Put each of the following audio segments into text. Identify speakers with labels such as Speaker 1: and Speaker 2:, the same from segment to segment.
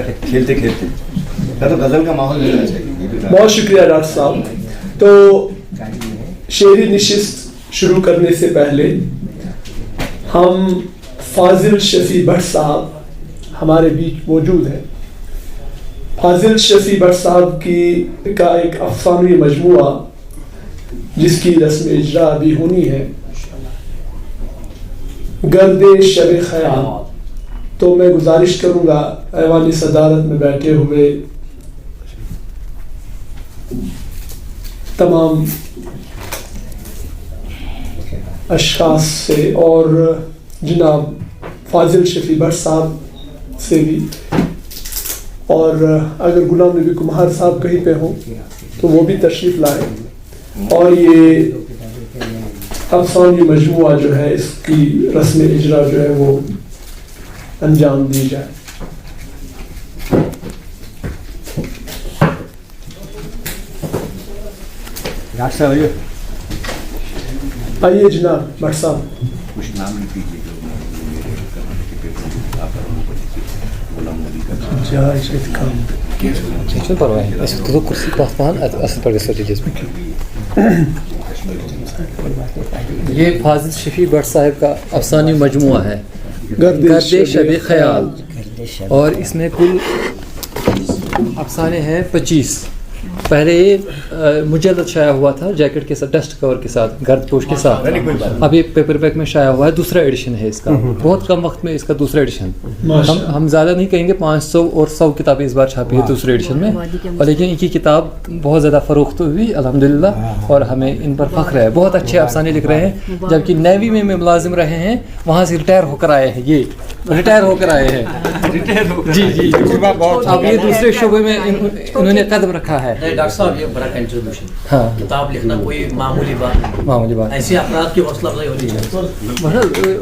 Speaker 1: کھیلتے کھیلتے تو غزل کا ماحول ملنا چاہیے.
Speaker 2: بہت شکریہ ڈاکٹر صاحب. تو شعری نشست شروع کرنے سے پہلے ہم فاضل شفیع بٹ صاحب ہمارے بیچ موجود ہیں. فاضل شفیع بٹ صاحب کا ایک افسانوی مجموعہ جس کی رسم اجرا بھی ہونی ہے، گرد شب خیال. تو میں گزارش کروں گا ایوانی صدارت میں بیٹھے ہوئے تمام اشخاص سے اور جناب فاضل شفیع بٹ صاحب سے بھی، اور اگر غلام نبی کمار صاحب کہیں پہ ہوں تو وہ بھی تشریف لائیں اور یہ افسانوی مجموعہ جو ہے اس کی رسم اجرا جو ہے وہ انجام دی جائے.
Speaker 1: ڈاکٹر صاحب
Speaker 2: آئیے جناب بٹ صاحب.
Speaker 1: کچھ نام لکھ دیجیے
Speaker 3: یہ فاضل شفیع بٹ صاحب کا افسانوی مجموعہ ہے گرد شب خیال، اور اس میں کل افسانے ہیں 25. پہلے یہ مجلد شائع ہوا تھا جیکٹ کے ساتھ، ڈسٹ کور کے ساتھ، گرد پوش کے ساتھ. اب یہ پیپر بیک میں شائع ہوا ہے، دوسرا ایڈیشن ہے اس کا. بہت کم وقت میں اس کا دوسرا ایڈیشن. ہم زیادہ نہیں کہیں گے، 500 اور 100 کتابیں اس بار چھاپی ہے دوسرے ایڈیشن میں. اور لیکن ان کی کتاب بہت زیادہ فروخت ہوئی الحمدللہ، اور ہمیں ان پر فخر ہے. بہت اچھے افسانے لکھ رہے ہیں، جبکہ نیوی میں ملازم رہے ہیں، وہاں سے ریٹائر ہو کر آئے ہیں. یہ ریٹائر ہو کر آئے ہیں جی جی. اب یہ دوسرے شعبے میں انہوں نے قدم رکھا ہے.
Speaker 4: ڈاکٹر صاحب یہ بڑا کنٹریبیوشن. ہاں، کتاب لکھنا کوئی معمولی بات ایسے افراد کی حوصلہ افزائی ہونی چاہیے.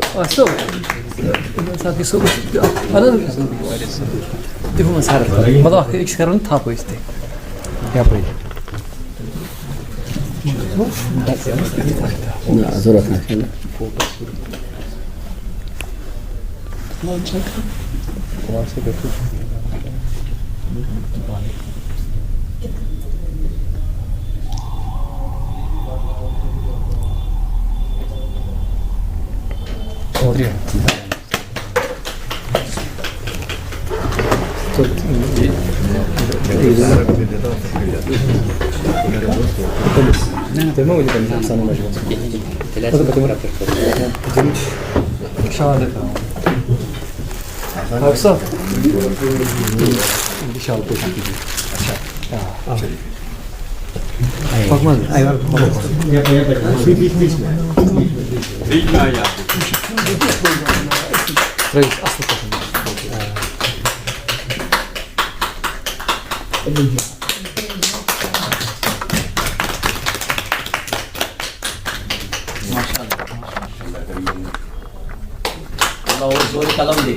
Speaker 4: قلم دے